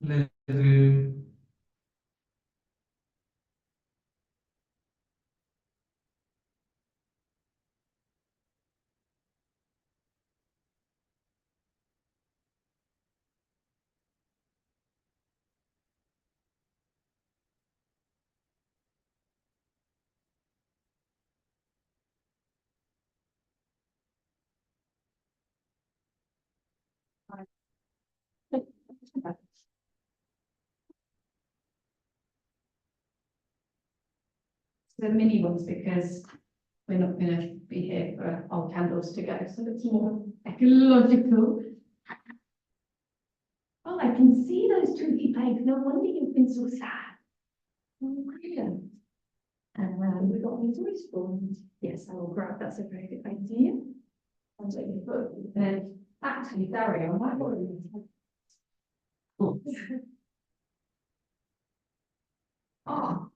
Let's The mini ones because we're not going to be here for our candles to go, so it's more ecological. Oh, I can see those twinkie pegs. No wonder you've been so sad. Oh, brilliant. And we've got these toy spoons. Yes, I will grab. That's a very good idea. I'll take your book. And actually, Dario, I might want to. Oh,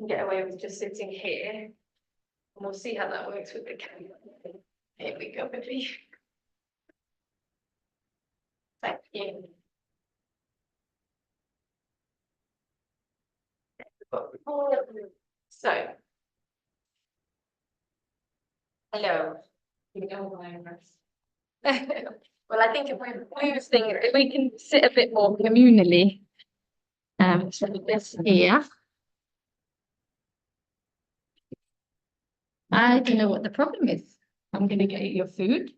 get away with just sitting here. And we'll see how that works with the camera. Here we go, baby. Thank you. So, hello. Well, I think if we're boosting, if we can sit a bit more communally, so this here. I don't know what the problem is. I'm going to get you your food.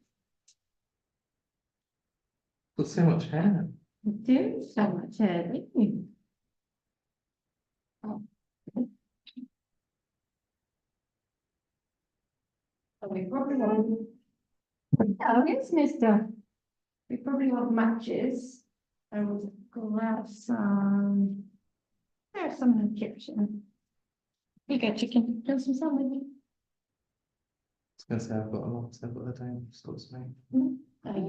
got so much hair. You do so much hair, don't you? Oh. So we probably want. Oh, yes, mister. We probably want matches. I will grab some. There's some in the kitchen. You go, chicken. Do some sandwich. I was going to say I've got a lot, so I've got the time. Just got to make. Don't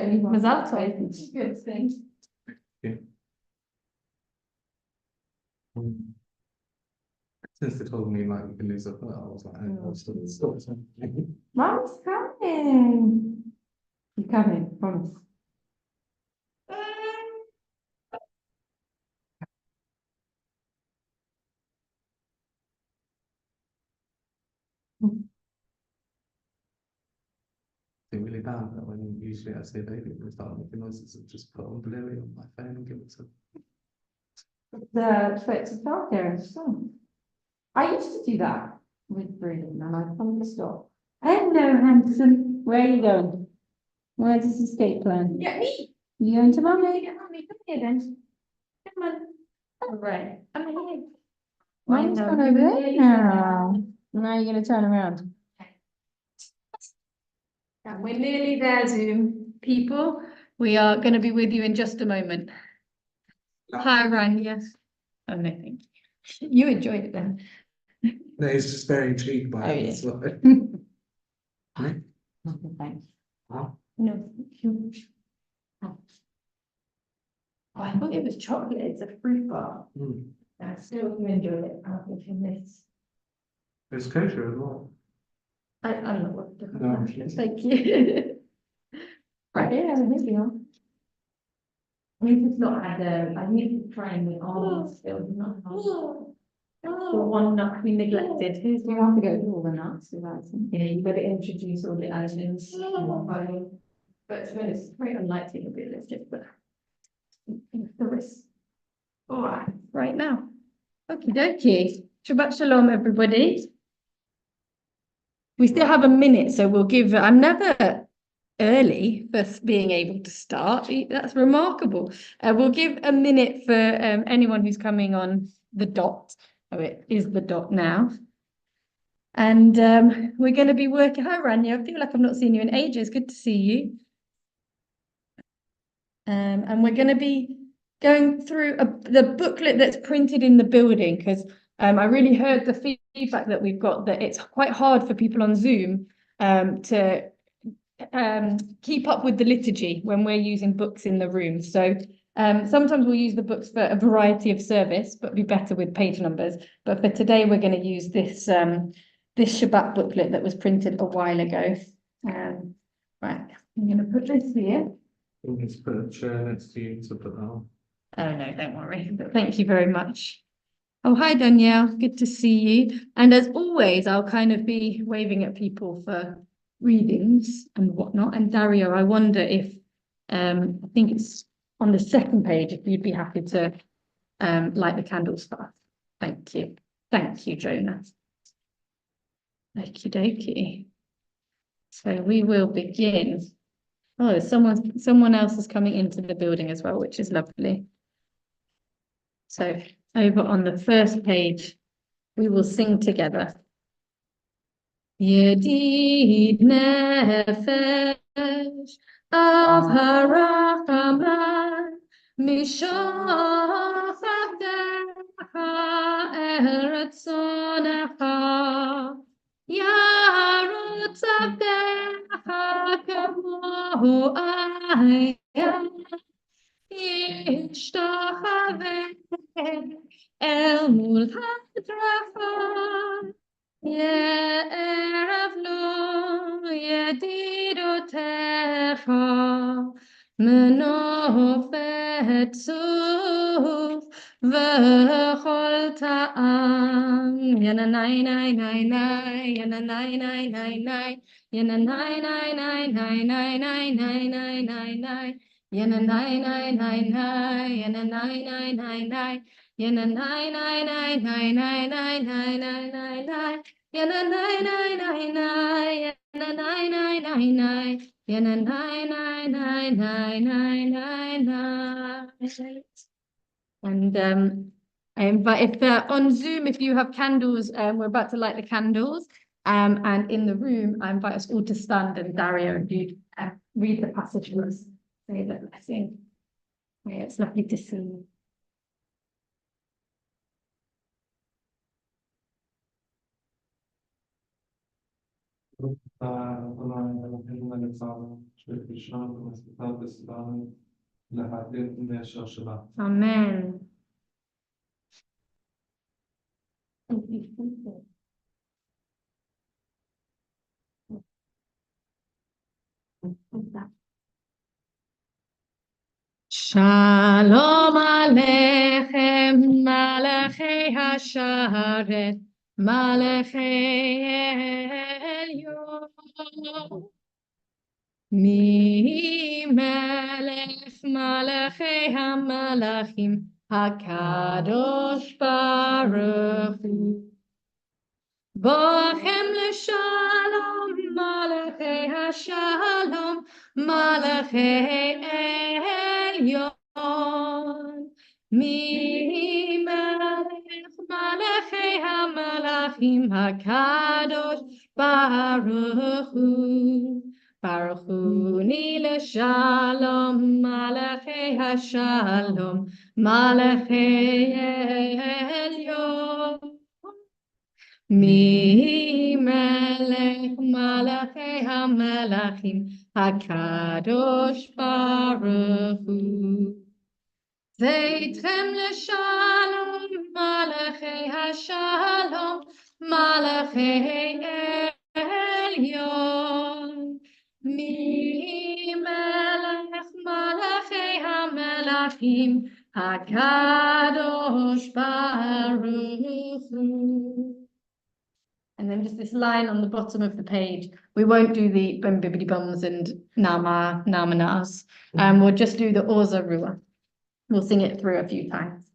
need one. Mazzato. Good thing. Since they told me like we can lose a foot, I was like, I'll still stop something. Mom's coming. You're coming, promise. It's really bad that when usually I say baby, we start making noises and just put on Bluey on my phone and give it to. The effects of childcare and so. I used to do that with breathing and I finally stopped. Hello, handsome. Where are you going? Where's this escape plan? Yeah, me. You going to mummy? Yeah, mummy, come here then. Come on. All right. I'm here. Mine's gone over there now. Now you're going to turn around. And we're nearly there, Zoom people. We are going to be with you in just a moment. Hi, Ryan. Yes. Oh, no, thank you. You enjoyed it then. No, he's just very intrigued by it. Yeah. So. Right? Thanks. Wow. No, thank you. Oh, I thought it was chocolate. It's a fruit bar. I still enjoy it. I'll give him this. It's kosher as well. I'm not worried about No, that. please. Thank you. Right, yeah, here we are. I mean, it's not had I need to try and arms still, not the one nut we neglected. Here's you have to go through all the nuts. Yeah, you better introduce all the items. But to be honest, it's very unlikely to be realistic, but the risk. All right, right now. Okie dokie. Shabbat shalom, everybody. We still have a minute, so we'll give. I'm never early for being able to start. That's remarkable. We'll give a minute for anyone who's coming on the dot. Oh, it is the dot now. And we're going to be working. Hi, Rania. I feel like I've not seen you in ages. Good to see you. And we're going to be going through the booklet that's printed in the building because I really heard the feedback that we've got that it's quite hard for people on Zoom to keep up with the liturgy when we're using books in the room. So sometimes we'll use the books for a variety of service, but be better with page numbers. But for today, we're going to use this this Shabbat booklet that was printed a while ago. Right, I'm going to put this here. We need to put a chair next to you to put that on. Oh no, don't worry. But thank you very much. Oh, hi, Danielle. Good to see you. And as always, I'll kind of be waving at people for readings and whatnot. And Dario, I wonder if I think it's on the second page, if you'd be happy to light the candles for us. Thank you. Thank you, Jonah. Okie dokie. So we will begin. Oh, someone else is coming into the building as well, which is lovely. So over on the first page, we will sing together. Yedid nefesh av harachaman mishach avdecha eretzonecha yarutz avdecha kamohu ayah ישתחווה אל מול הדרכה, יערב לו ידידותיך, מנופת צוף וכל טעם. ינאי נאי נאי נאי, ינאי נאי נאי נאי, ינאי נאי נאי נאי נאי נאי נאי נאי נאי נאי. Yana nai nai nai nai, yana nai nai nai nai, yana nai nai nai nai nai nai nai nai nai nai, yana nai nai nai nai, yana nai nai nai nai, yana nai nai nai nai nai nai nai. And I invite, if on Zoom, if you have candles, we're about to light the candles. And in the room, I invite us all to stand, and Dario, if you read the passage for us. Say the blessing. Yeah, it's lovely to see you. Amen. Thank you. Shalom Aleichem, Malachei Hasharet, Malachei Elyon. Mi Melech Malachei HaMalachim, HaKadosh Baruch Hu. Bochem l'shalom, Malachei HaShalom, Malachei Elyon. Mi Melech Malachei HaMalachim, HaKadosh Baruch Hu. Baruch Hu ni l'shalom, Malachei HaShalom, Malachei Elyon. Mi melech malachei hamelachim, HaKadosh Baruch Hu. Zeitchem l'shalom, malachei hashalom, malachei העליון, ממלך מלכי המלכים, הקדוש ברוך הוא. And then just this line on the bottom of the page. We won't do the bum bibbidi bums and namanas. We'll just do the Oza Ruah. We'll sing it through a few times.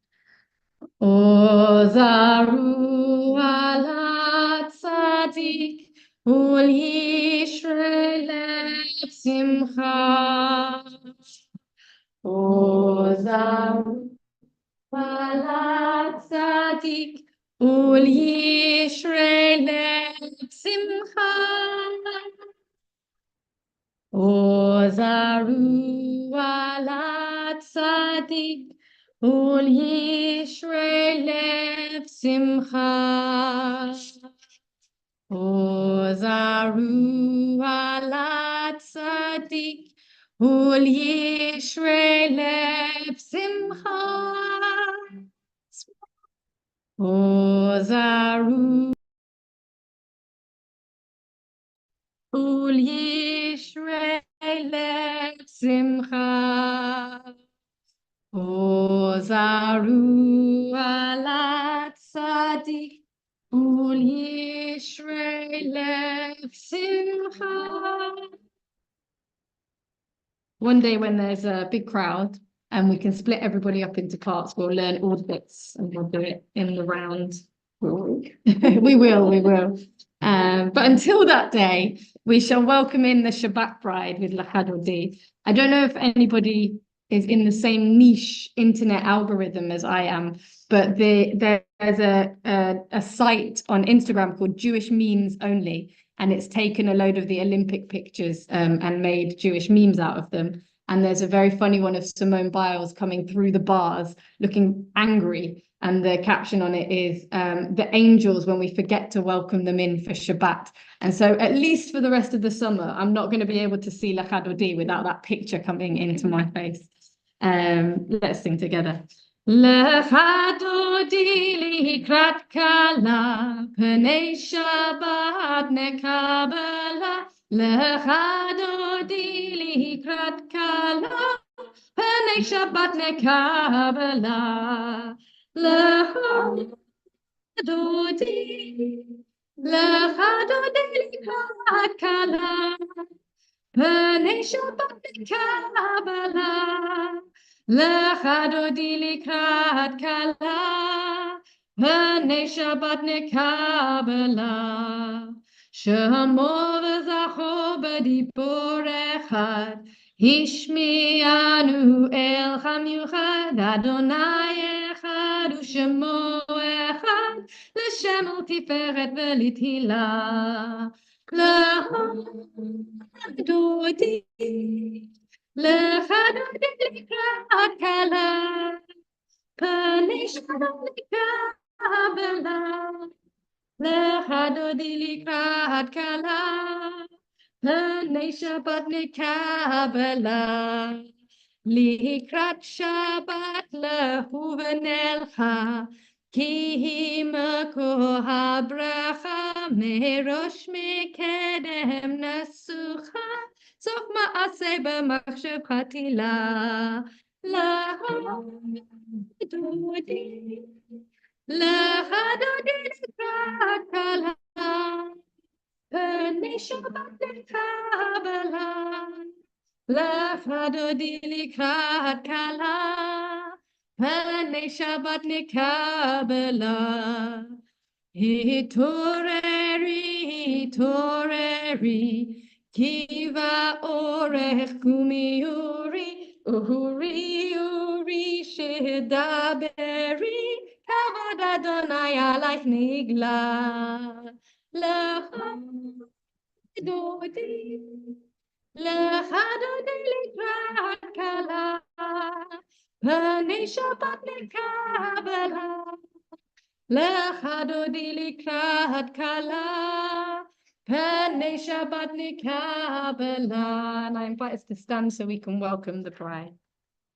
Oza Ruah la tzadik ul yishrei lev simcha. Oza Ruah la tzadik ul yishrei lev simcha. Oza Ruah la tzadik ul yishrei lev simcha. Oza Ruah la tzadik ul yishrei lev simcha. Oza Ruah ul yishrei lev simcha. Oza Ruah la tzadik ul yishrei lev simcha. One day when there's a big crowd and we can split everybody up into parts, we'll learn all the bits and we'll do it in the round. We will. But until that day, we shall welcome in the Shabbat bride with Lachadodi. I don't know if anybody is in the same niche internet algorithm as I am, but there's a site on Instagram called Jewish Memes Only, and it's taken a load of the Olympic pictures and made Jewish memes out of them. And there's a very funny one of Simone Biles coming through the bars looking angry. And the caption on it is, the angels when we forget to welcome them in for Shabbat. And so at least for the rest of the summer, I'm not going to be able to see Lachadodi without that picture coming into my face. Let's sing together. Lechadodi likrat kala, pnei Shabbat nekabela. Lechadodi likrat kala, pnei Shabbat nekabela. Lechadodi likrat kala, pnei Shabbat nekabela. Lechadodi likrat kala, pnei Shabbat nekabela. Shemo v'zacho b'dibor echad, Hishmianu el chamiuchad, Adonai echad u'shemo echad, l'shem tiferet v'litila. Lechadodi likrat kala, pnei Shabbat nekabela. Lechadodi likrat kala, pnei Shabbat nekabela. Likrat Shabbat lehu v'nelcha, ki hi makor habracha, merosh mekedem nasucha, sof ma'aseh b'machshav chatila. Lechadodi likrat kala, pnei Shabbat nekabela. Lechadodi likrat kala, pnei Shabbat nekabela. Hitoreri, kiva orech kumiuri, uri shedaberi, kavod Adonai alaych nigla. Lechadodi likrat kala, pnei Shabbat nekabela. Lechadodi likrat kala, pnei Shabbat nekabela. And I invite us to stand so we can welcome the bride.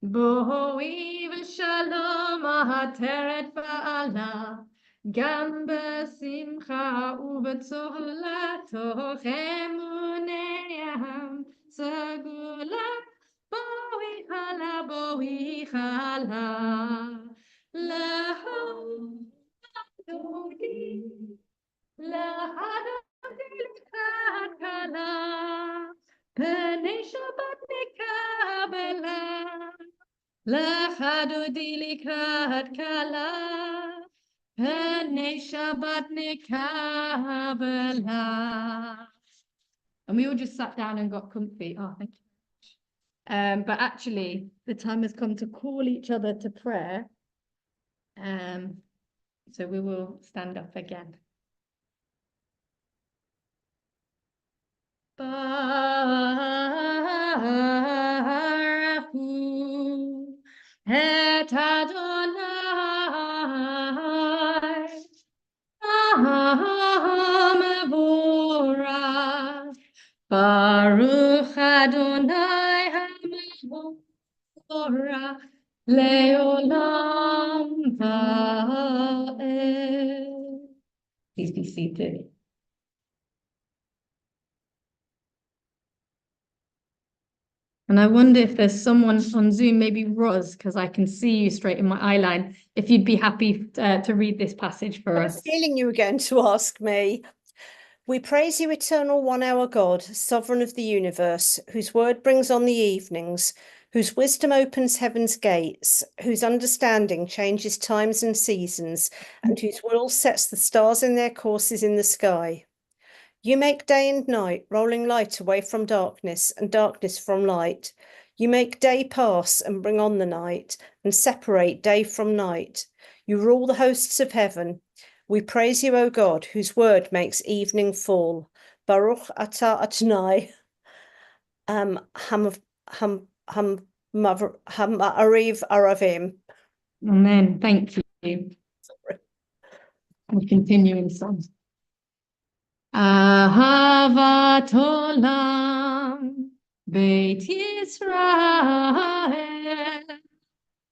Bo'i v'shalom ahateret ba'ala, גם בשמחה ובצהלה תוך אמוניהם סגולה בואי חלה בואי חלה להדודי לקראת כלה פני שבת נקבלה לחדודי לקראת כלה פני שבת נקבלה. And we all just sat down and got comfy. Oh, thank you. But actually, the time has come to call each other to prayer. So we will stand up again. Baruch et Adonai Hamevorach Baruch Adonai Hamevorach Leolam Va'ed. Please be seated. And I wonder if there's someone on Zoom, maybe Roz, because I can see you straight in my eye line, if you'd be happy to read this passage for I us. was feeling you were going to ask me. We praise you, eternal one, our God, sovereign of the universe, whose word brings on the evenings, whose wisdom opens heaven's gates, whose understanding changes times and seasons, and whose will sets the stars in their courses in the sky. You make day and night, rolling light away from darkness and darkness from light. You make day pass and bring on the night, and separate day from night. You rule the hosts of heaven. We praise you, O God, whose word makes evening fall. Baruch atah Adonai Ha'ariv Aravim. Amen. Thank you. We'll continue in song. Ahavat olam Beit Yisrael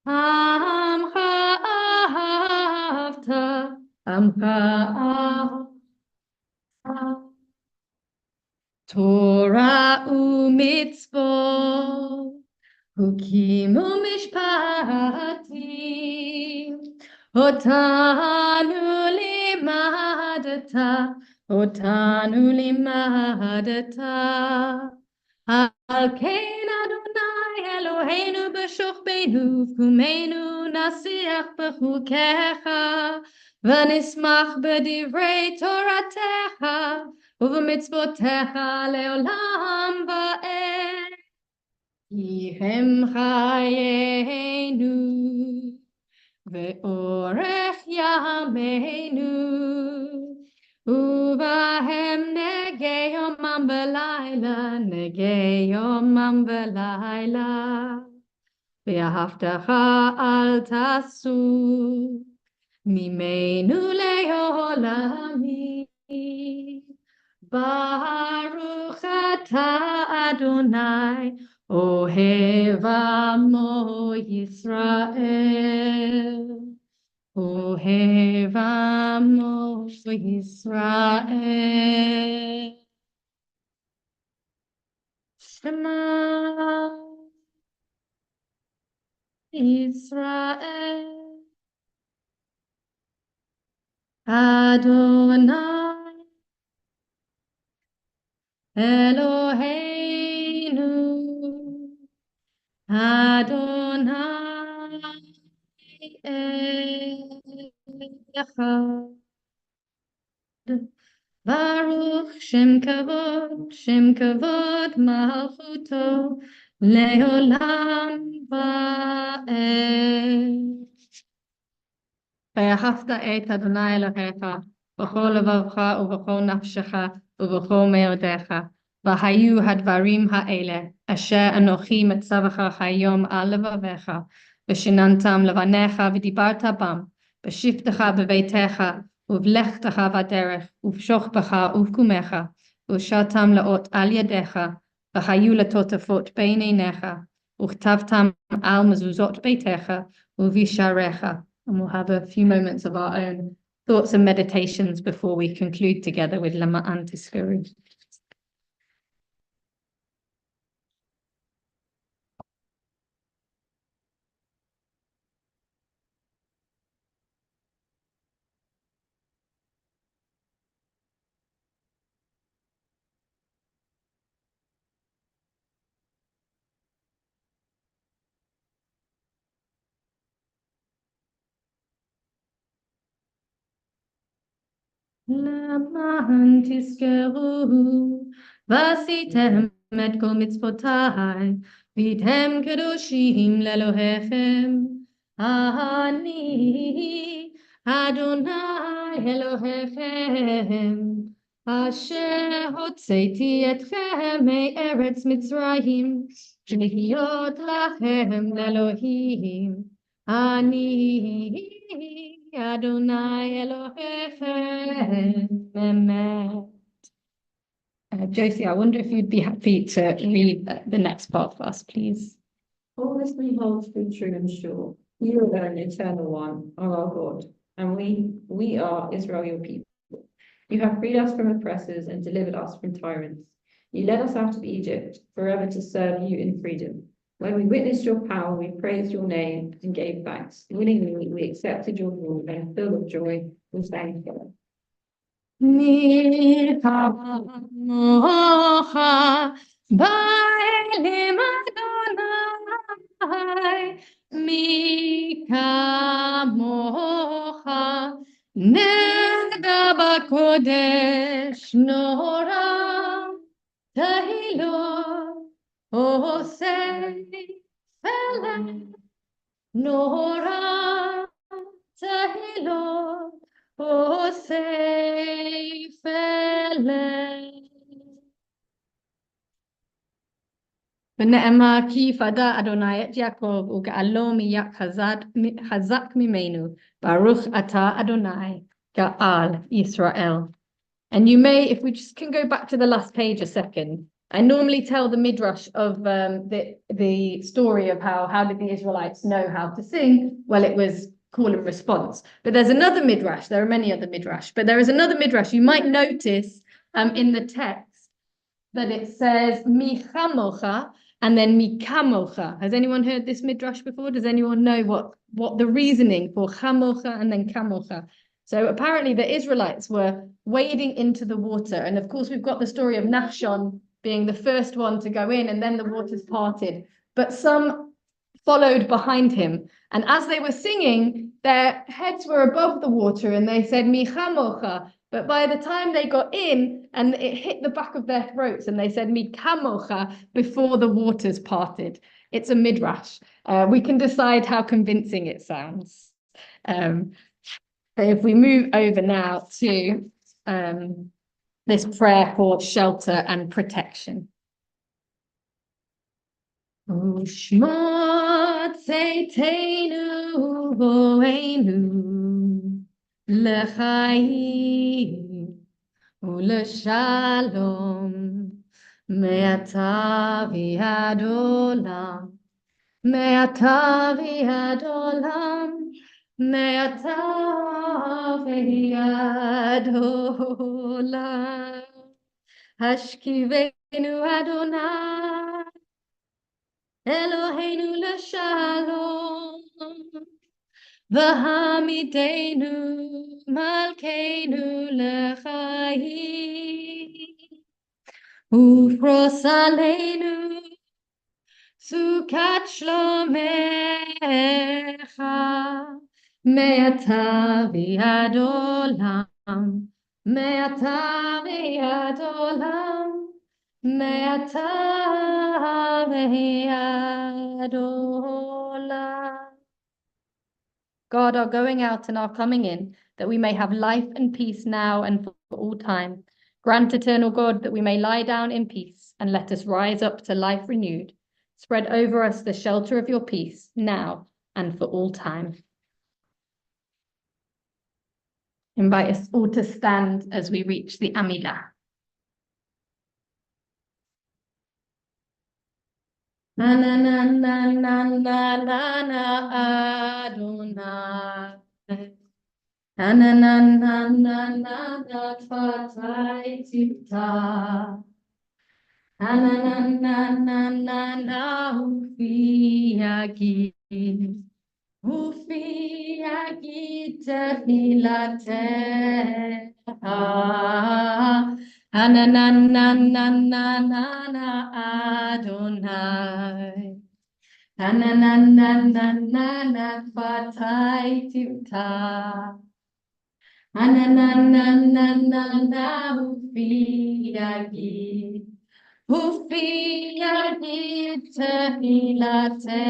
Amcha ahavta Amcha ahavta Torah u'mitzvot Hukim u'mishpatim Otanu limadata Otanu limadata Al kein Adonai Eloheinu b'shochbeinu V'kumeinu nasiach b'chukecha V'nismach b'divrei Toratecha U'v'mitzvotecha le'olam va'ed Ki hem chayeinu Ve'orech yameinu Uvahem negei yomam v'layla Negei yomam v'layla Ve'ahavtecha al tasu Mimeinu le'olami Baruch atah Adonai Ohev amo Yisrael Ohev amo Yisrael Shema Yisrael Adonai Eloheinu Adonai Echad Baruch Shem Kavod Malchuto Leolam Va'ed ואהבת את אדוני אלוהיך בכל לבבך ובכל נפשך ובכל מאודיך והיו הדברים האלה אשר אנוכי מצווך היום על לבביך ושיננתם לבניך ודיברת בם בשבתך בביתך ובלכתך בדרך ובשוכבך ובקומך ושרתם לאות על ידיך והיו לטוטפות בין עיניך וכתבתם על מזוזות ביתך ובשעריך. And we'll have a few moments of our own thoughts and meditations before we conclude together with Lama Antiskuru. למען תזכרו ועשיתם את כל מצוותיי והייתם קדושים לאלוהיכם אני אדוני אלוהיכם אשר הוצאתי אתכם מארץ מצרים להיות לכם לאלוהים אני Adonai Elohim. Amen. Josie, I wonder if you'd be happy to read the next part for us, please. All this we hold to be true and sure. You alone, eternal one, are our God, and we are Israel, your people. You have freed us from oppressors and delivered us from tyrants. You led us out of Egypt, forever to serve you in freedom. When we witnessed your power, we praised your name and gave thanks. Willingly, we accepted your rule and filled with joy, we sang together. Mi kamocha ba'elim Adonai, mi kamocha neda b'kodesh nora tahilot osei felech nora tahilot osei felech. ונאמר כי יפדה אדוני את יעקב וגאלו חזק ממנו ברוך אתה אדוני גאל Israel. And you may, if we just can go back to the last page a second, I normally tell the midrash of the story of how did the Israelites know how to sing? Well, it was call and response. But there's another midrash. There are many other midrash, but there is another midrash. You might notice in the text that it says mi chamocha and then mi kamocha. Has anyone heard this midrash before? Does anyone know what the reasoning for chamocha and then kamocha? So apparently the Israelites were wading into the water. And of course, we've got the story of Nachshon being the first one to go in and then the waters parted. But some followed behind him. And as they were singing, their heads were above the water and they said, Mi chamocha. But by the time they got in and it hit the back of their throats and they said, Mi kamocha, before the waters parted. It's a midrash. We can decide how convincing it sounds. So if we move over now to this prayer for shelter and protection. Ushmat Zeitenu Voenu L'chaim U'L'Shalom Me'ata v'ad olam Me'ata v'ad olam Me'ata v'ad olam Hashkivenu Adonai Eloheinu l'shalom, v'hamidenu malkeinu l'chaim, ufros aleinu sukat shlomecha, me'ata v'ad olam, me'ata v'ad olam. Me'ata v'ad olam. God, our going out and our coming in, that we may have life and peace now and for all time. Grant, eternal God, that we may lie down in peace and let us rise up to life renewed. Spread over us the shelter of your peace now and for all time. Invite us all to stand as we reach the Amidah. Na na na na na na na na Adonai. Ananana fatai tipta. Ananana ufiaki. Ufiaki tehilate. Ananana Adonai. Ananana fatai tipta. Ananana ufiaki. Ufiaki tehilate.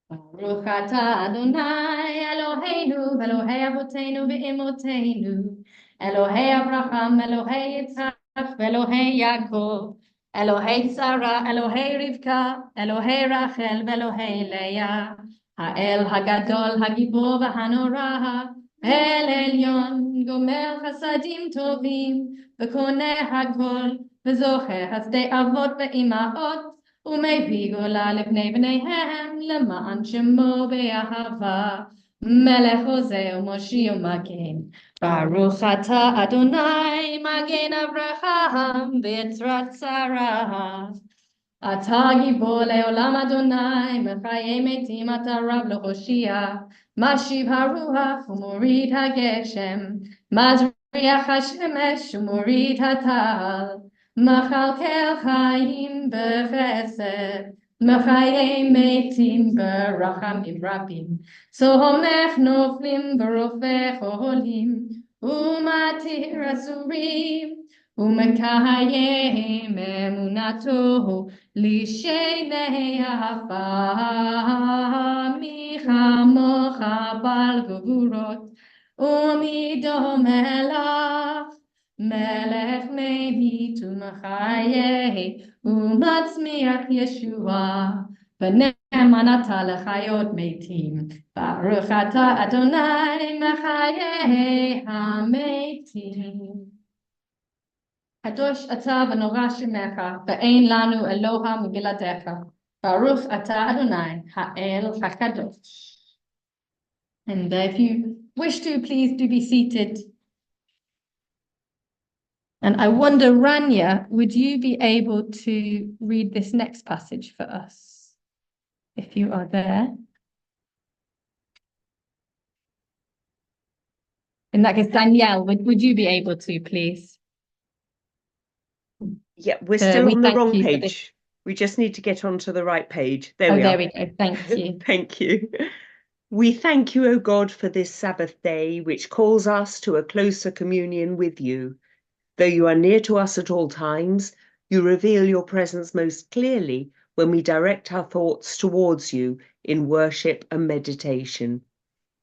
Baruch atah Adonai Eloheinu Elohei Avotenu ve'Imotenu Elohei Abraham Elohei Yitzhak Elohei Yaakov Elohei Sarah Elohei Rivka Elohei Rachel Elohei Leah Ha'el Hagadol Hagibor v'Hanora El Elyon Gomer Chasadim Tovim V'koneh Hagol V'zocher Hasdei Avot ve'Imaot ומביא גאולה לבני בניהם למען שמו באהבה מלך עוזר מושיע ומגן ברוך אתה אדוני מגן אברהם ביתרת שרה אתה גיבור לעולם אדוני מחיי מתים אתה רב להושיע משיב הרוח ומוריד הגשם מזריח השמש ומוריד הטל מכלכל חיים בחסד, מחיי מתים ברחמים רבים, סומך נופלים ברופא חולים, ומתיר אסורים, ומקיים אמונתו לשני אהבה, מי כמוך בעל גבורות, ומי דומה לך מלך מבית ומחיי ומצמיח ישועה ונאמן אתה לחיות מתים ברוך אתה אדוני מחיי המתים קדוש אתה ונורא שמך ואין לנו אלוה מבלעדיך ברוך אתה אדוני האל הקדוש. And if you wish to, please do be seated. And I wonder, Rania, would you be able to read this next passage for us, if you are there? In that case, Danielle, would you be able to, please? Yeah, we're still on the thank wrong you for this. page. We just need to get onto the right page. There Oh, we there are. we go. Thank you. Thank you. We thank you, O God, for this Sabbath day, which calls us to a closer communion with you. Though you are near to us at all times, you reveal your presence most clearly when we direct our thoughts towards you in worship and meditation.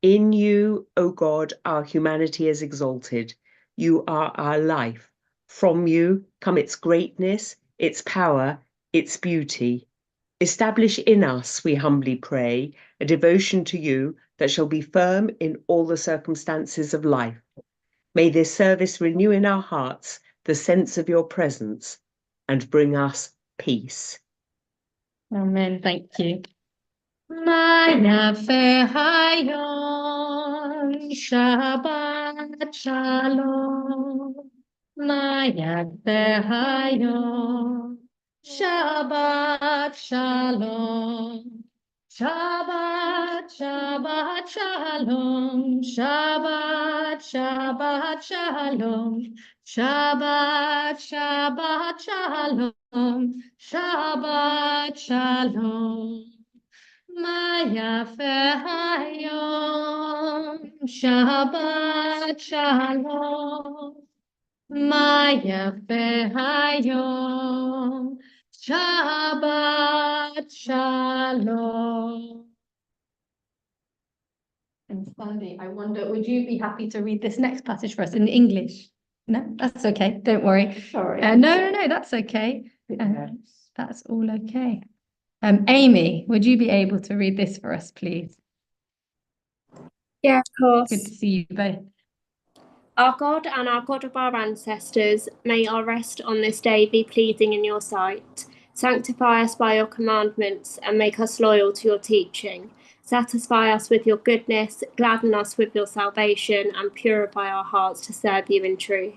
In you, O God, our humanity is exalted. You are our life. From you come its greatness, its power, its beauty. Establish in us, we humbly pray, a devotion to you that shall be firm in all the circumstances of life. May this service renew in our hearts the sense of your presence and bring us peace. Amen. Thank you. Maya Fehayon Shabbat Shalom. Maya Fehayon Shabbat Shalom. Shabbat, Shabbat, Shalom, Shabbat, Shabbat, Shalom, Shabbat, Shabbat, Shalom, Shabbat, Shalom. Maya Hayom, Shabbat, Shalom. Maya Hayom, Shabbat Shalom. And Sandy, I wonder, would you be happy to read this next passage for us in English? No, that's okay. Don't worry. Sorry. No, that's okay. That's all okay. Amy, would you be able to read this for us, please? Yeah, of course. Good to see you both. Our God and our God of our ancestors, may our rest on this day be pleasing in your sight. Sanctify us by your commandments and make us loyal to your teaching. Satisfy us with your goodness, gladden us with your salvation, and purify our hearts to serve you in truth.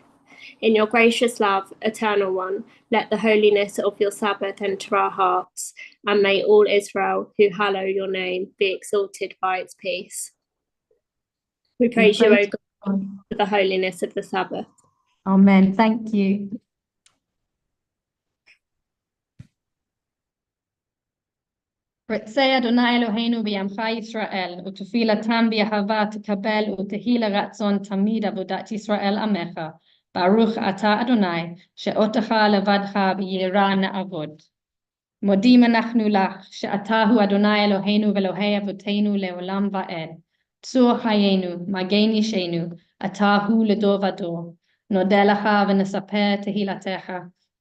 In your gracious love, Eternal One, let the holiness of your Sabbath enter our hearts, and may all Israel who hallow your name be exalted by its peace. We praise you, O God, for the holiness of the Sabbath. Amen. Thank you. רצה אדוני אלוהינו בימך ישראל, ותפילתם באהבה תקבל, ותהי לרצון תמיד עבודת ישראל עמך. ברוך אתה אדוני, שאותך לבדך ביראה נעבוד. מודים אנחנו לך, שאתה הוא אדוני אלוהינו ואלוהי אבותינו לעולם ועד. צור חיינו, מגן אישנו, אתה הוא לדור ודור. נודה לך ונספר תהילתך,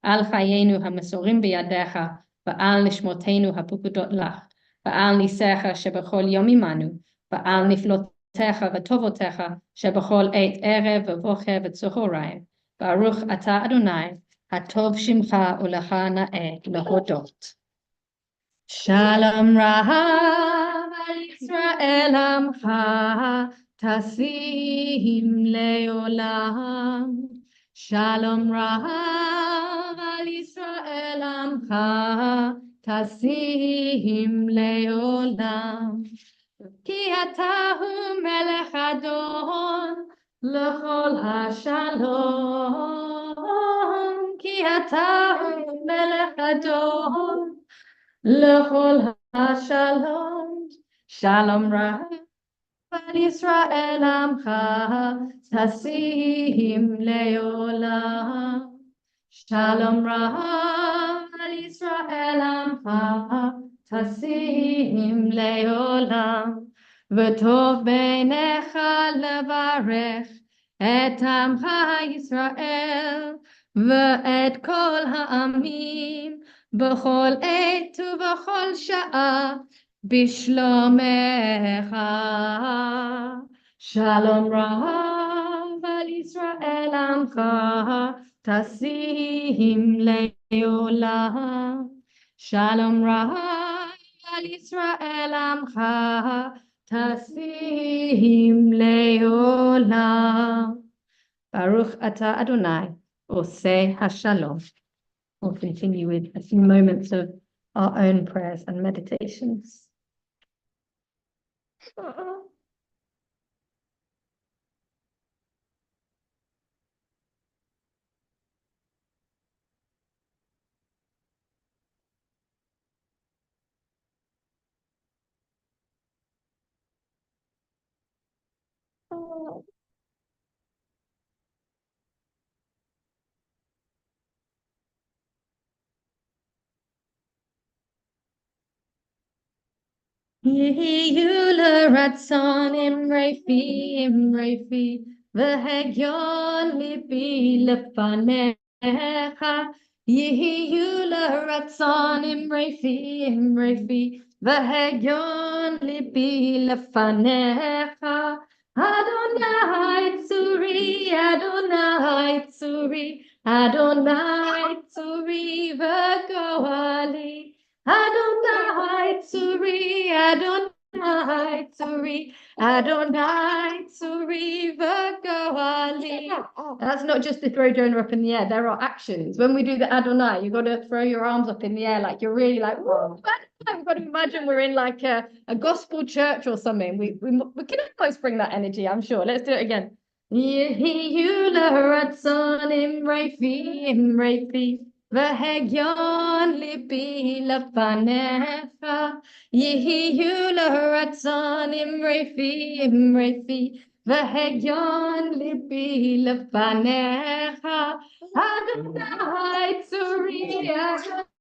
על חיינו המסורים בידיך, ועל נשמותינו הפקודות לך, ועל ניסיך שבכל יום עמנו, ועל נפלותיך וטובותיך שבכל עת ערב ובוקר וצהריים. ברוך אתה אדוני, הטוב שמך ולך נאה להודות. שלום רב על ישראל עמך, תשים לעולם. שלום רב על ישראל עמך, תשים לעולם. כי אתה הוא מלך אדון לכל השלום. כי אתה הוא מלך אדון לכל השלום. שלום רב על ישראל עמך, תשים לעולם. שלום רב על ישראל עמך, תשים לעולם. וטוב בעיניך לברך את עמך ישראל ואת כל העמים בכל עת ובכל שעה בשלומך. שלום רב על ישראל עמך, תשים לעולם. שלום רב על ישראל עמך, תשים לעולם. ברוך אתה אדוני, עושה השלום. We'll continue with a few moments of our own prayers and meditations. יהיו לרצון אמרי והגיון ליבי לפניך. יהיו לרצון אמרי והגיון ליבי לפניך. אדוני צורי, אדוני צורי, אדוני צורי וגואלי. Adonai Tzuri, Adonai Tzuri, Adonai Tzuri v'goali. That's not just to throw Jonah up in the air. There are actions. When we do the Adonai, you've got to throw your arms up in the air like you're really like, whoa. We've got to imagine we're in like a gospel church or something. We can almost bring that energy, I'm sure. Let's do it again. Yehiyu l'ratzon imrefi. והגיון ליבי לפניך. יהיו לרצון אמרי והגיון ליבי לפניך. אדוני צורי,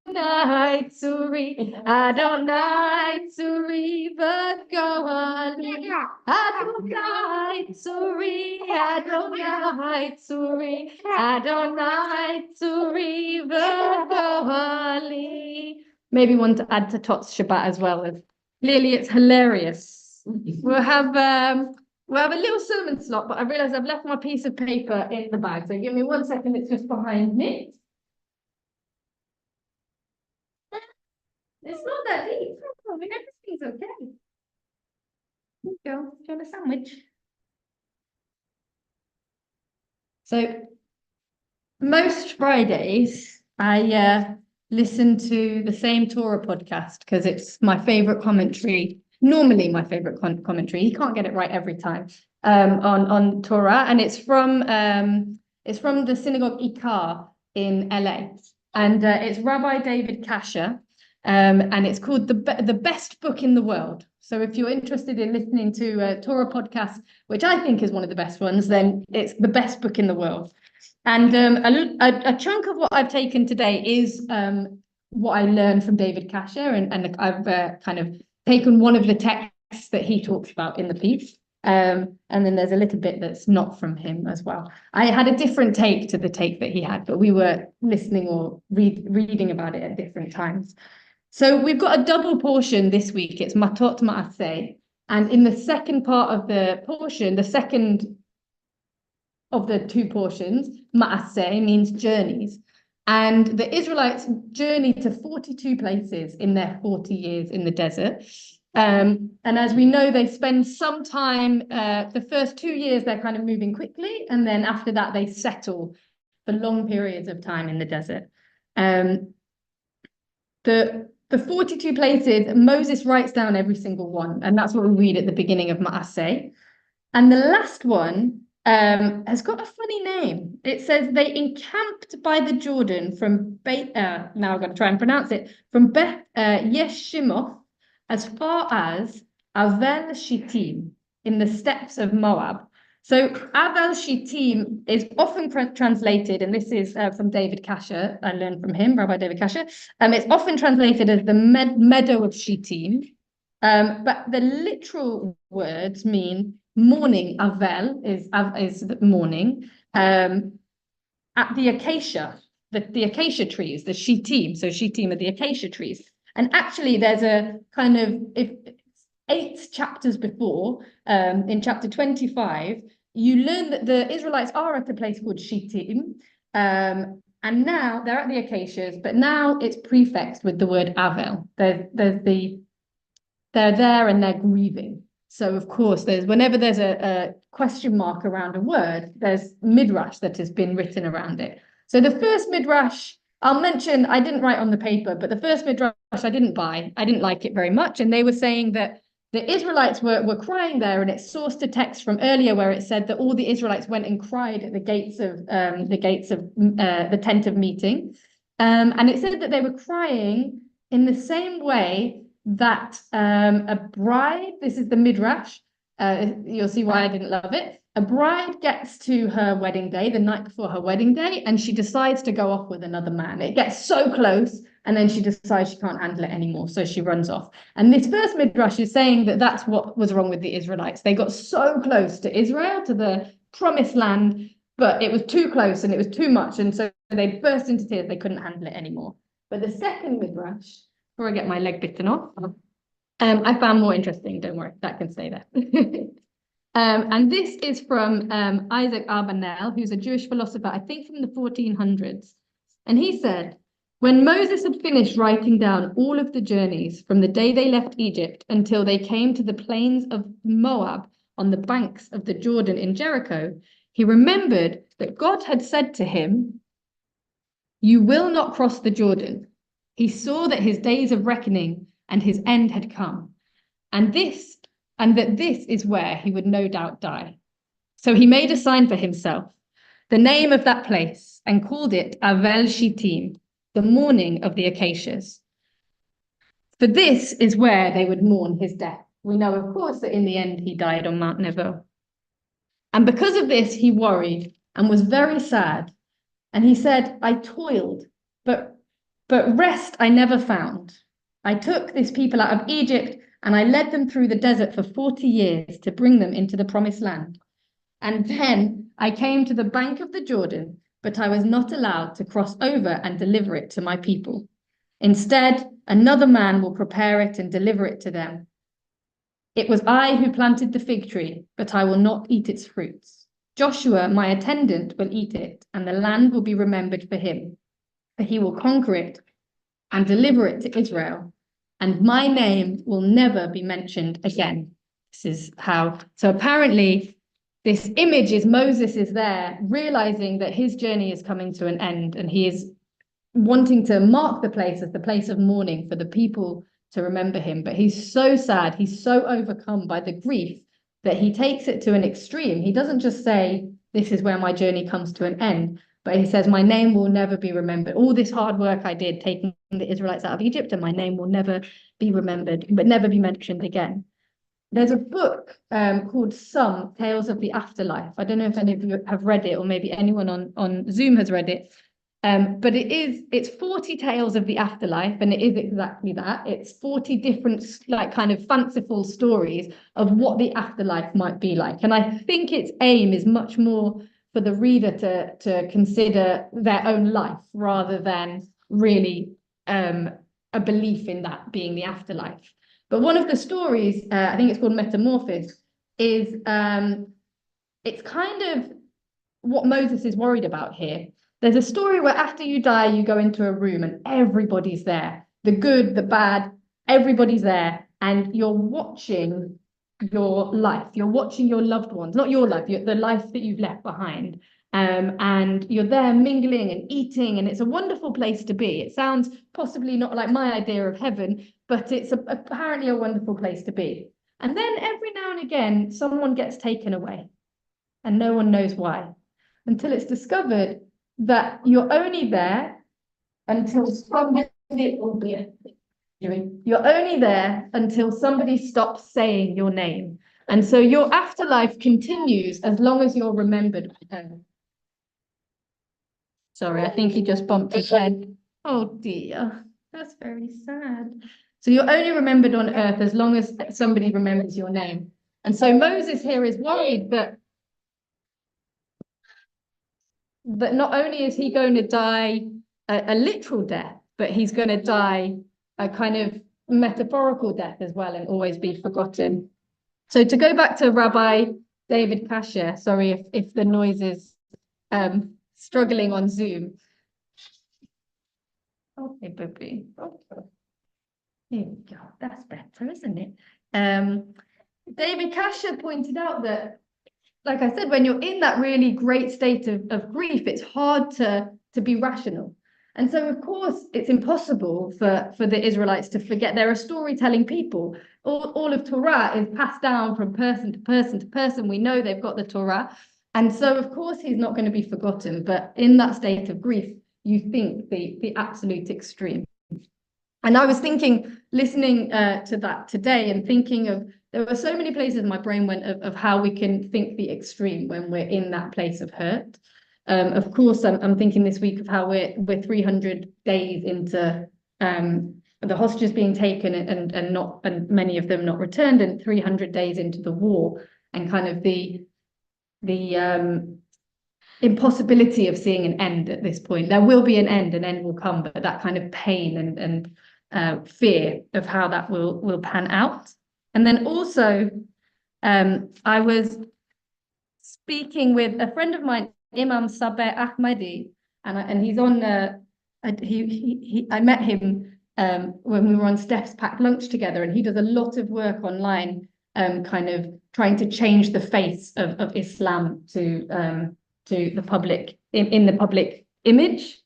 אדוני צורי, אדוני צורי וגואלי. אדוני צורי, אדוני צורי, אדוני צורי וגואלי. Maybe one to add to Tot's Shabbat as well. As clearly it's hilarious. We'll have a little sermon slot, but I realised I've left my piece of paper in the bag. So give me 1 second, it's just behind me. It's not that deep. I mean, everything's okay. There you go. Do you want a sandwich? So most Fridays, I listen to the same Torah podcast because it's my favorite commentary. Normally, my favorite commentary. He can't get it right every time. On Torah, and it's from the synagogue Ikar in LA, and it's Rabbi David Kasher, and it's called the best book in the world. So if you're interested in listening to a Torah podcast, which I think is one of the best ones, then it's the best book in the world. And a chunk of what I've taken today is what I learned from David Kasher, and I've kind of taken one of the texts that he talks about in the piece. And then there's a little bit that's not from him as well. I had a different take to the take that he had, but we were listening or reading about it at different times. So we've got a double portion this week. It's Matot Ma'aseh. And in the second part of the portion, the second of the two portions, Ma'aseh means journeys. And the Israelites journeyed to 42 places in their 40 years in the desert. And as we know, they spend some time, the first 2 years, they're kind of moving quickly. And then after that, they settle for long periods of time in the desert. The 42 places, Moses writes down every single one. And that's what we read at the beginning of Ma'aseh. And the last one has got a funny name. It says they encamped by the Jordan from now I've got to try and pronounce it, from Beth Yeshimoth as far as Avel Shittim in the steppes of Moab. So Avel Shittim is often translated, and this is from David Kasher, I learned from him, Rabbi David Kasher. It's often translated as the meadow of Shittim, but the literal words mean morning. Avel is morning. At the acacia, the acacia trees, the Shittim. So Shittim are the acacia trees. And actually, there's a kind of 8 chapters before, in chapter 25, you learn that the Israelites are at a place called Shittim, and now they're at the acacias, but now it's prefixed with the word Avel. They're there and they're grieving. So of course, whenever there's a question mark around a word, there's midrash that has been written around it. So the first midrash I'll mention, I didn't write on the paper, but the first midrash I didn't buy. I didn't like it very much. And they were saying that the Israelites were crying there, and it sourced a text from earlier where it said that all the Israelites went and cried at the gates of the tent of meeting. And it said that they were crying in the same way that a bride, this is the midrash, you'll see why I didn't love it. A bride gets to her wedding day, the night before her wedding day, and she decides to go off with another man. It gets so close, and then she decides she can't handle it anymore, so she runs off. And this first midrash is saying that that's what was wrong with the Israelites. They got so close to Israel, to the promised land, but it was too close and it was too much, and so they burst into tears. They couldn't handle it anymore. But the second midrash, before I get my leg bitten off, I found more interesting. Don't worry, that can stay there. And this is from Isaac Abarbanel, who's a Jewish philosopher, I think from the 1400s. And he said, when Moses had finished writing down all of the journeys from the day they left Egypt until they came to the plains of Moab on the banks of the Jordan in Jericho, he remembered that God had said to him, "You will not cross the Jordan." He saw that his days of reckoning and his end had come, and that this is where he would no doubt die. So he made a sign for himself, the name of that place, and called it Avel Shittim, the mourning of the acacias. For this is where they would mourn his death. We know, of course, that in the end he died on Mount Nebo. And because of this, he worried and was very sad. And he said, I toiled, but rest I never found. I took this people out of Egypt and I led them through the desert for 40 years to bring them into the promised land. And then I came to the bank of the Jordan, but I was not allowed to cross over and deliver it to my people. Instead, another man will prepare it and deliver it to them. It was I who planted the fig tree, but I will not eat its fruits. Joshua, my attendant, will eat it, and the land will be remembered for him, for he will conquer it and deliver it to Israel, and my name will never be mentioned again. This is how, so apparently this image is Moses is there, realizing that his journey is coming to an end, and he is wanting to mark the place as the place of mourning for the people to remember him. But he's so sad, he's so overcome by the grief that he takes it to an extreme. He doesn't just say, this is where my journey comes to an end, but he says, my name will never be remembered. All this hard work I did taking the Israelites out of Egypt, and my name will never be remembered, but never be mentioned again. There's a book called Some Tales of the Afterlife. I don't know if any of you have read it, or maybe anyone on Zoom has read it. But it's 40 tales of the afterlife, and it is exactly that. It's 40 different, like, kind of fanciful stories of what the afterlife might be like. And I think its aim is much more for the reader to consider their own life rather than really a belief in that being the afterlife. But one of the stories, I think it's called Metamorphosis, is it's kind of what Moses is worried about here. There's a story where after you die, you go into a room and everybody's there. The good, the bad, everybody's there. And you're watching your life. You're watching your loved ones, not your life, the life that you've left behind. And you're there mingling and eating, and it's a wonderful place to be. It sounds possibly not like my idea of heaven, but it's apparently a wonderful place to be. And then every now and again, someone gets taken away, and no one knows why, until it's discovered that you're only there until somebody, you're only there until somebody stops saying your name. And so your afterlife continues as long as you're remembered. Sorry, I think he just bumped his head. Oh dear, that's very sad. So you're only remembered on earth as long as somebody remembers your name. And so Moses here is worried that not only is he going to die a literal death, but he's going to die a kind of metaphorical death as well, and always be forgotten. So to go back to Rabbi David Kasher, sorry if the noise is struggling on Zoom. Okay, Bobby. Okay. Here we go. That's better, isn't it? David Kasher pointed out that, like I said, when you're in that really great state of grief, it's hard to be rational. And so, of course, it's impossible for the Israelites to forget. They're a storytelling people. All of Torah is passed down from person to person to person. We know they've got the Torah. And so, of course, he's not going to be forgotten. But in that state of grief, you think the absolute extreme. And I was thinking, listening to that today, and thinking of, there were so many places my brain went of how we can think the extreme when we're in that place of hurt. Of course, I'm thinking this week of how we're 300 days into the hostages being taken and many of them not returned, and 300 days into the war, and kind of the impossibility of seeing an end at this point. There will be an end will come, but that kind of pain and fear of how that will pan out. And then also, I was speaking with a friend of mine, Imam Sabeh Ahmadi, and he's on. I met him when we were on Steph's packed lunch together, and he does a lot of work online, kind of trying to change the face of Islam to the public in the public image.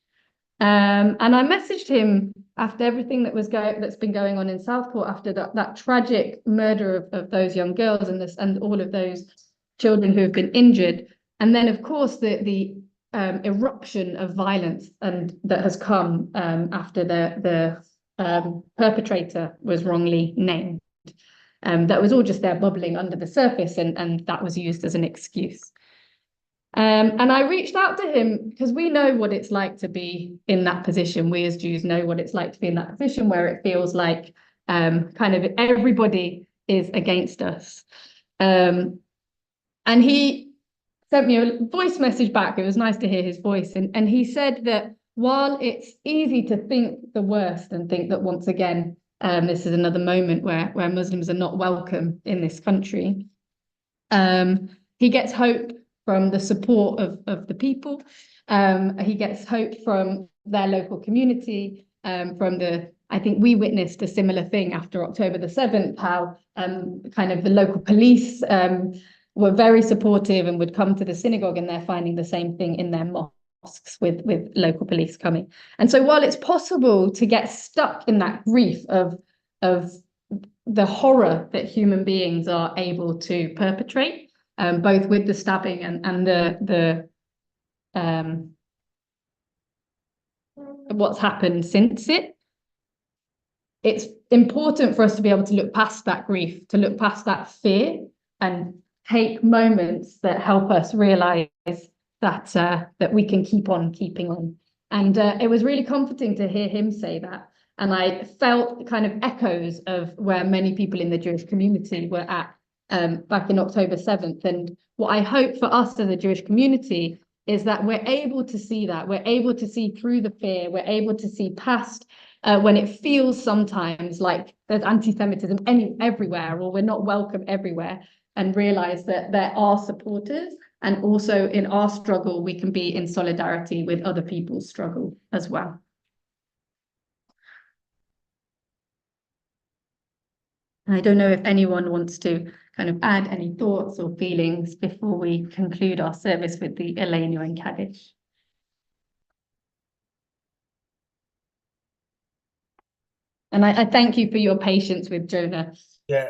And I messaged him after everything that's been going on in Southport, after that tragic murder of those young girls and all of those children who have been injured. And then, of course, the eruption of violence that has come after the perpetrator was wrongly named. That was all just there bubbling under the surface, and that was used as an excuse. And I reached out to him because we know what it's like to be in that position. We as Jews know what it's like to be in that position where it feels like kind of everybody is against us. And he sent me a voice message back. It was nice to hear his voice. And he said that while it's easy to think the worst and think that once again, this is another moment where Muslims are not welcome in this country, he gets hope from the support of the people. He gets hope from their local community, from the I think we witnessed a similar thing after October the 7th, how kind of the local police were very supportive and would come to the synagogue, and they're finding the same thing in their mosques with local police coming. And so while it's possible to get stuck in that grief of the horror that human beings are able to perpetrate, both with the stabbing and the what's happened since it's important for us to be able to look past that grief, to look past that fear, and take moments that help us realize that we can keep on keeping on. And it was really comforting to hear him say that. And I felt kind of echoes of where many people in the Jewish community were at back in October 7th. And what I hope for us as a Jewish community is that we're able to see that. We're able to see through the fear. We're able to see past when it feels sometimes like there's anti-Semitism everywhere, or we're not welcome everywhere, and realize that there are supporters. And also in our struggle, we can be in solidarity with other people's struggle as well. I don't know if anyone wants to kind of add any thoughts or feelings before we conclude our service with the Elenu and Kaddish. And I thank you for your patience with Jonah. Yeah,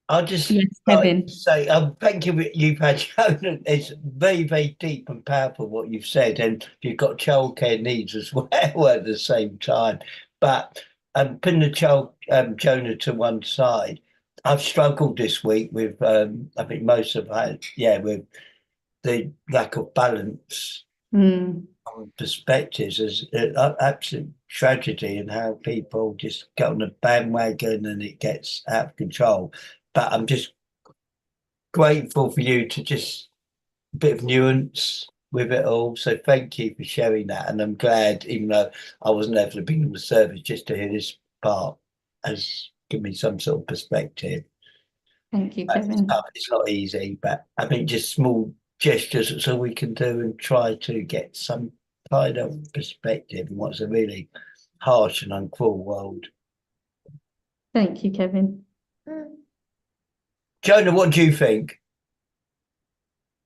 I'll just Yes, Kevin. say thank you. You've had Jonah. It's very, very deep and powerful what you've said, and you've got childcare needs as well at the same time. But putting the Jonah to one side, I've struggled this week with I think most have had, with the lack of balance on perspectives as an absolute tragedy, and how people just get on a bandwagon and it gets out of control. But I'm just grateful for you to just a bit of nuance with it all. So thank you for sharing that. And I'm glad, even though I wasn't able to be in the service, just to hear this part has given me some sort of perspective. Thank you, Kevin. It's not easy, but I think just small gestures, that's all we can do, and try to get some kind of perspective in what's a really harsh and uncruel world. Thank you, Kevin. Jonah, what do you think?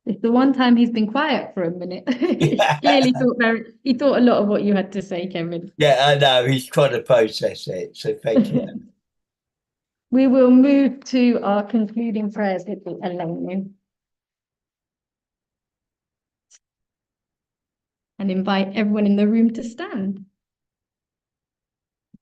It's the one time he's been quiet for a minute. He clearly thought a lot of what you had to say, Kevin. Yeah, I know, he's trying to process it, so thank you. We will move to our concluding prayers with the Elenu. And invite everyone in the room to stand.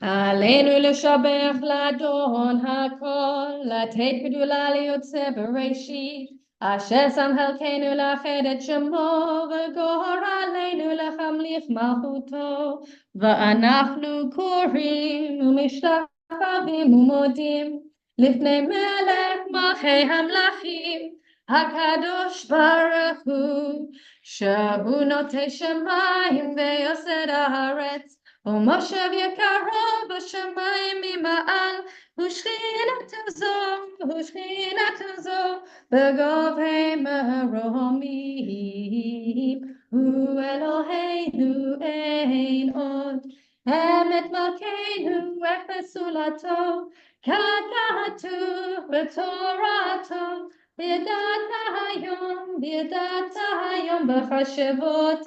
Aleinu l'shabech l'adon hakol, לתת גדולה ליוצא בראשית, אשר שם חלקנו לאחד את שמו, וגורלנו להמליך מלכותו, ואנחנו קוראים ומשתחווים ומודים, לפני מלך מלכי המלכים, הקדוש ברוך הוא, שהוא נוטה שמיים ויוסד הארץ, ומושב יקרו בשמיים ממעל, ושכינתו זו בגובה מרומים, הוא אלוהינו אין עוד, אמת מלכנו אפס זולתו, ככתוב בתורתו, וידעת היום בחשבות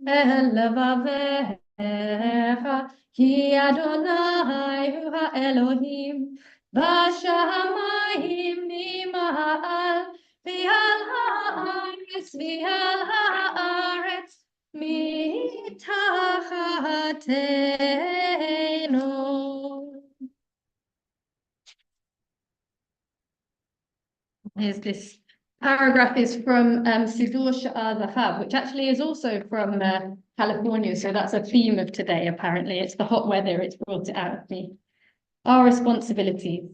אל לבביך, כי אדוני הוא האלוהים בשמיים ממעל, ועל הארץ מתחתנו. This paragraph is from Sidur Sha'ar Zahav, which actually is also from California. So that's a theme of today, apparently. It's the hot weather, it's brought it out of me. Our responsibilities.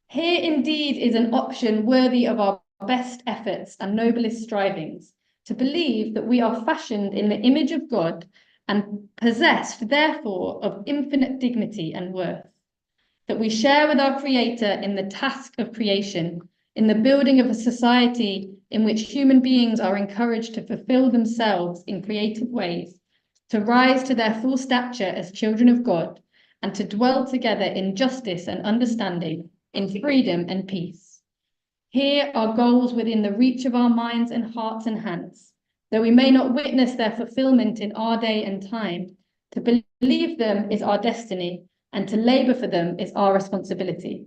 Here indeed is an option worthy of our best efforts and noblest strivings, to believe that we are fashioned in the image of God and possessed, therefore, of infinite dignity and worth, that we share with our Creator in the task of creation, in the building of a society in which human beings are encouraged to fulfill themselves in creative ways, to rise to their full stature as children of God, and to dwell together in justice and understanding, in freedom and peace. Here are goals within the reach of our minds and hearts and hands. Though we may not witness their fulfillment in our day and time, to believe them is our destiny, and to labor for them is our responsibility.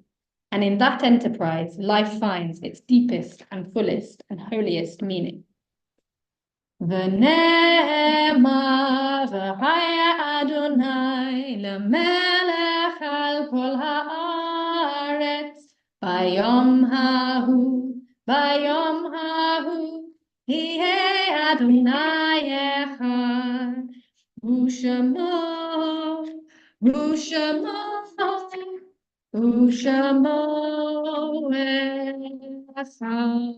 And in that enterprise, life finds its deepest and fullest and holiest meaning. V'ne'emar v'haya Adonai lemelech al kol haaretz bayom hahu Yihei Adonai echad u'shamo echad.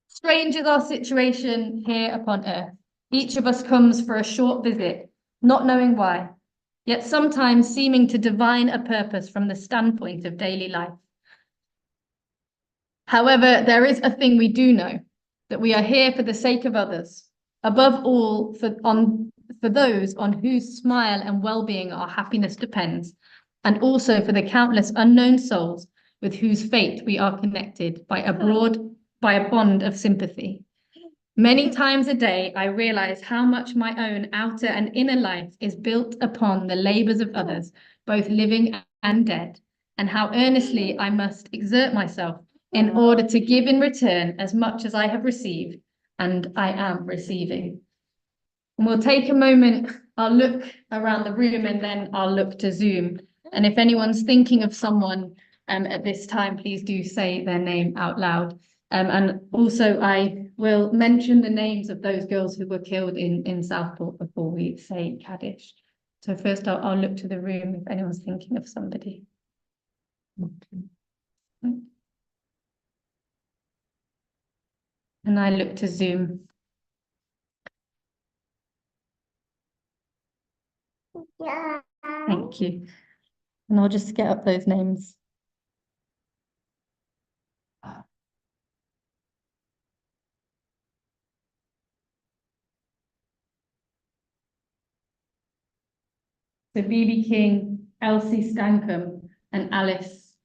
Strange is our situation here upon earth. Each of us comes for a short visit, not knowing why, yet sometimes seeming to divine a purpose from the standpoint of daily life. However, there is a thing we do know, that we are here for the sake of others, above all for those on whose smile and well-being our happiness depends, and also for the countless unknown souls with whose fate we are connected by a bond of sympathy. Many times a day, I realize how much my own outer and inner life is built upon the labors of others, both living and dead, and how earnestly I must exert myself in order to give in return as much as I have received and I am receiving. And we'll take a moment, I'll look around the room and then I'll look to Zoom. And if anyone's thinking of someone at this time, please do say their name out loud. And also I will mention the names of those girls who were killed in Southport before we say Kaddish. So first I'll look to the room if anyone's thinking of somebody. And I look to Zoom. Thank you. And I'll just get up those names. So B.B. King, Elsie Stankham, and Alice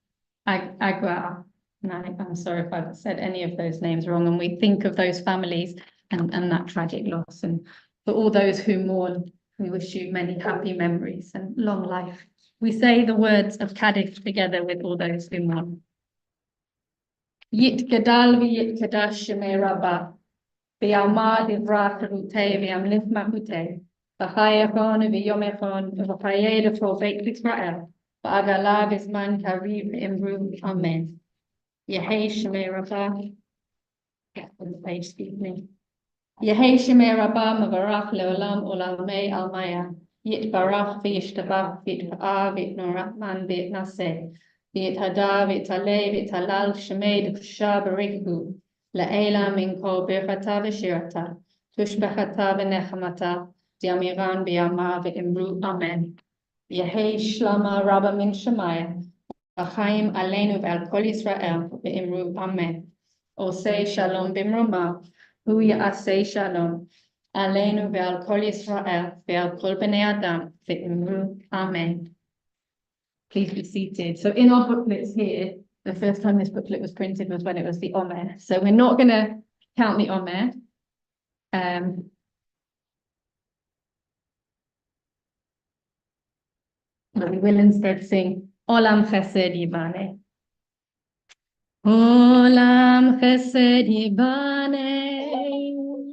Agua. And I'm sorry if I've said any of those names wrong. And we think of those families and that tragic loss. And for all those who mourn, we wish you many happy memories and long life. We say the words of Kaddish together with all those who mourn. Yit gadal v'yit kadash shemei rabbah, v'yamad ivrach rutei v'yamlith mahutei, v'chayachon v'yomechon v'chayed for Beit Israel, v'agala b'zman kariv imru, amen. Yehei shemei rabbah, the page, excuse me. Yehei shemei rabbah mavarach leolam olamei almaya, yit barach v'yishtabach v'yitha'a v'yitnorachman v'yitnaseh. V'yithada v'yitalei v'yitalal shemei d'kusha b'rikhu la'ela min kol birchata v'shirata tushbechata v'nechamata diamiran b'yama v'imru amen. Yehei shlama rabba min shemaya v'chaim aleinu v'al kol Yisrael v'imru amen. Osei shalom b'mroma hu ya'asei shalom aleinu v'al kol Yisrael v'al kol b'nei adam v'imru amen. Please be seated. So in our booklets here, the first time this booklet was printed was when it was the Omer. So we're not going to count the Omer. But we will instead sing Olam Chesed Yibane. Olam Chesed Yibane.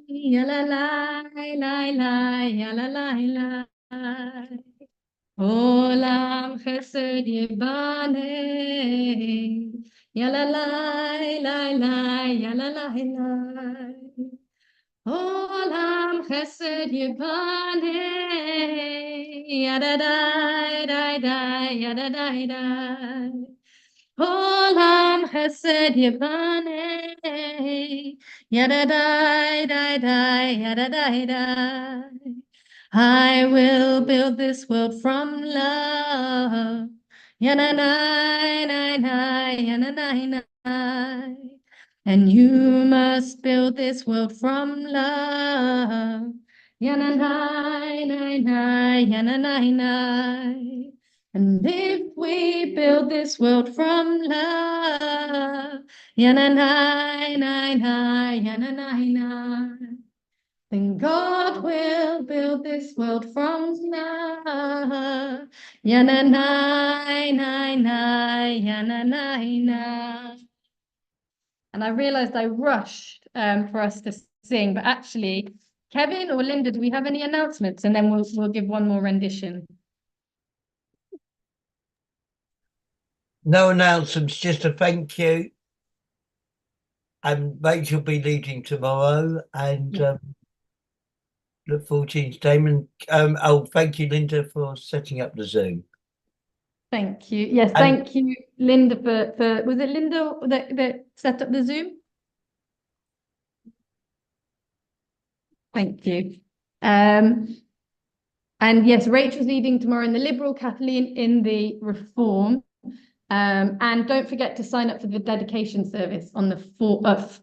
Yalalai, lai, lai, yalalai, lai. Olam Chesed Yibane, yalalai, lai, lai, yalalai, lai. Olam Chesed Yibane, yadadai, dai, dai, yadadai, dai. Olam Chesed Yibane, yadadai, dai, dai, yadadai, dai. I will build this world from love. Yananai, nai, nai, yananai, nai. And you must build this world from love. Yananai, nai, nai, yananai, nai. And if we build this world from love, yananai, nai, nai, yananai, nai, then God will build this world from love. Yananai, nai, nai, yananai, nai. And I realized I rushed for us to sing, but actually, Kevin or Linda, do we have any announcements? And then we'll give one more rendition. No announcements, just a thank you. And Rachel will be leading tomorrow, and Yeah. look forward to it, Damon. Thank you, Linda, for setting up the Zoom. Thank you. Yes, And- thank you, Linda, for was it Linda that set up the Zoom? Thank you. And yes, Rachel's leading tomorrow in the Liberal, Kathleen in the Reform. And don't forget to sign up for the dedication service on the 1st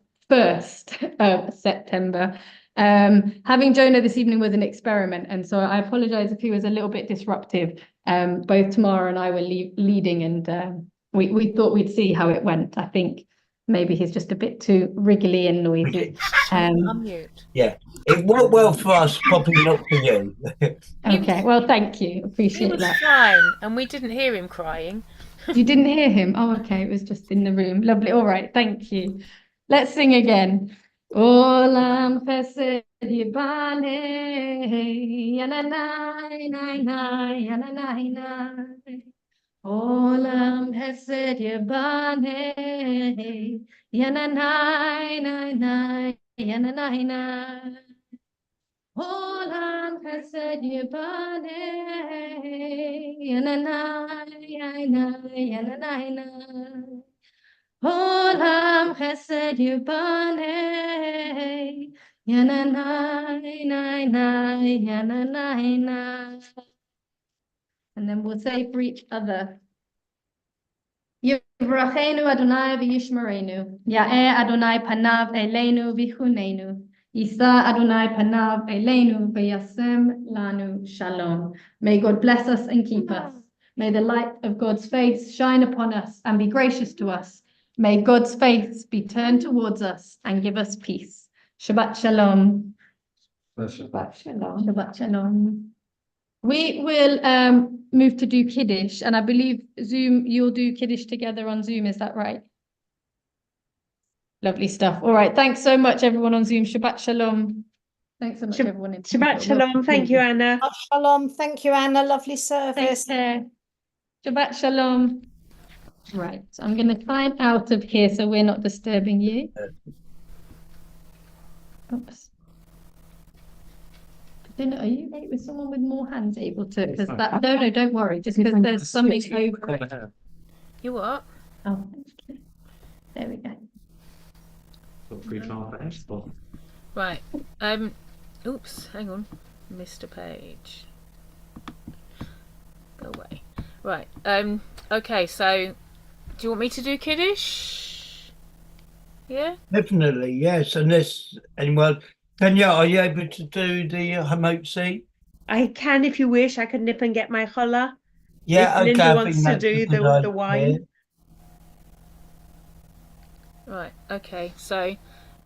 of September. Having Jonah this evening was an experiment, and so I apologize if he was a little bit disruptive. Both Tamara and I were leading, and we thought we'd see how it went. I think maybe he's just a bit too wriggly and noisy. Unmute. Yeah, it worked well for us, probably not for you. Okay, well, thank you. He Appreciate was that. fine, and we didn't hear him crying. You didn't hear him? Oh, okay. It was just in the room. Lovely. All right. Thank you. Let's sing again. Olam chesed yibane, yananai, nai, nai, yananai, nai. Olam chesed yibane, yananai, nai, nai, yananai, nai. Olam chesed yibane, yananai, yananai, yananai, yananai. Olam chesed yibane, yananai, nai, nai, yananai, nai. And then we'll say for each other. Yivrachenu Adonai v'yishmerenu, Ya'eh Adonai panav eleinu v'chunenu. Yisa Adonai panav eleinu v'yasem lanu shalom. May God bless us and keep us. May the light of God's face shine upon us and be gracious to us. May God's face be turned towards us and give us peace. Shabbat shalom. Shabbat shalom. Shabbat shalom. We will move to do Kiddush, and I believe Zoom, you'll do Kiddush together on Zoom, is that right? Lovely stuff. All right, thanks so much, everyone on Zoom. Shabbat shalom. Thanks so much, everyone. Shabbat shalom. Thank you, Anna. Shalom. Thank you, Anna. Lovely Take service. care. Shabbat shalom. Right, so I'm going to climb out of here so we're not disturbing you. Oops. Are you with someone with more hands able to? Because that no, don't worry. Just because there's something over it. You what? Oh, okay. There we go. Right. Oops. Hang on. Missed a page. Go away. Right. Okay. So, do you want me to do Kiddush? Yeah. Definitely, yes. Unless anyone, Kenya, are you able to do the Hamotzi? I can if you wish. I can nip and get my challah. Yeah, If okay. Linda I wants think to that's a do good the wine. idea. Right. Okay. So,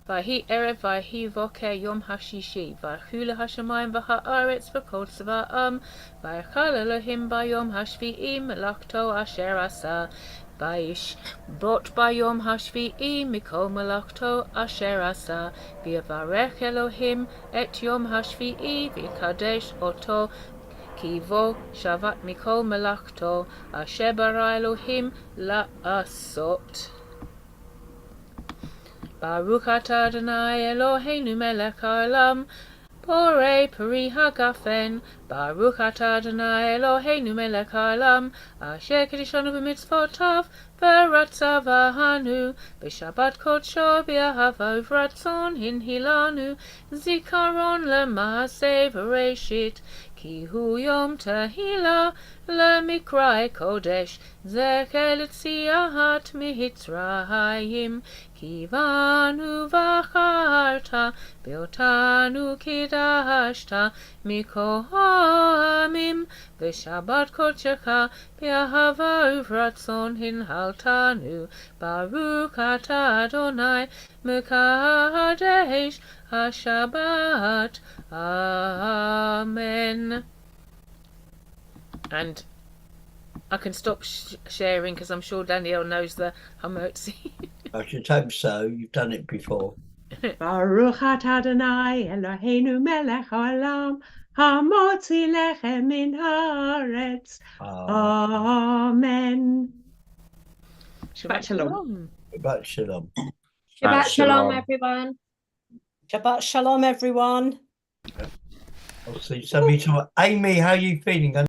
Vahi Erev Vahi Voker Yom Hashishi Vachula Hashemayim V'Haaretz V'Kol Tzva'am V'Yachal Elohim Bayom Hashvi'i Melachto Asher Asa Vayish Bot Bayom Hashvi'i Mikol Melachto Asher Asa V'Yavarech Elohim Et Yom Hashvi'i V'Yikadesh Oto Kivo Shavat Mikol Melachto Asher Bara Elohim La'asot. Baruch atah Adonai Eloheinu melech haolam, borei peri hagafen. Baruch atah Adonai Eloheinu melech haolam, asher kedishanu b'mitzvotav, v'ratzavahanu, b'shabbat kodsho b'ahava v'ratzon hinhilanu, zikaron l'maaseh v'reishit, ki hu yom tehila למקראי קודש, זכר לציאת מצרים, Kivanu v'acharta, v'otanu kidashta, miko ha'amim, v'shabbat kodechecha, b'ahava uvratzon hinhaltanu, Baruch atah Adonai, mekadesh ha-shabbat. Amen. And I can stop sharing because I'm sure Danielle knows the Hamotzi. I should hope so. You've done it before. Baruch atah Adonai Eloheinu melech haolam hamotzi lechem min haaretz. Amen. Shabbat shalom. Shabbat shalom. Shabbat shalom, everyone. Shabbat shalom, everyone. I'll see some of you tomorrow. Amy, how are you feeling?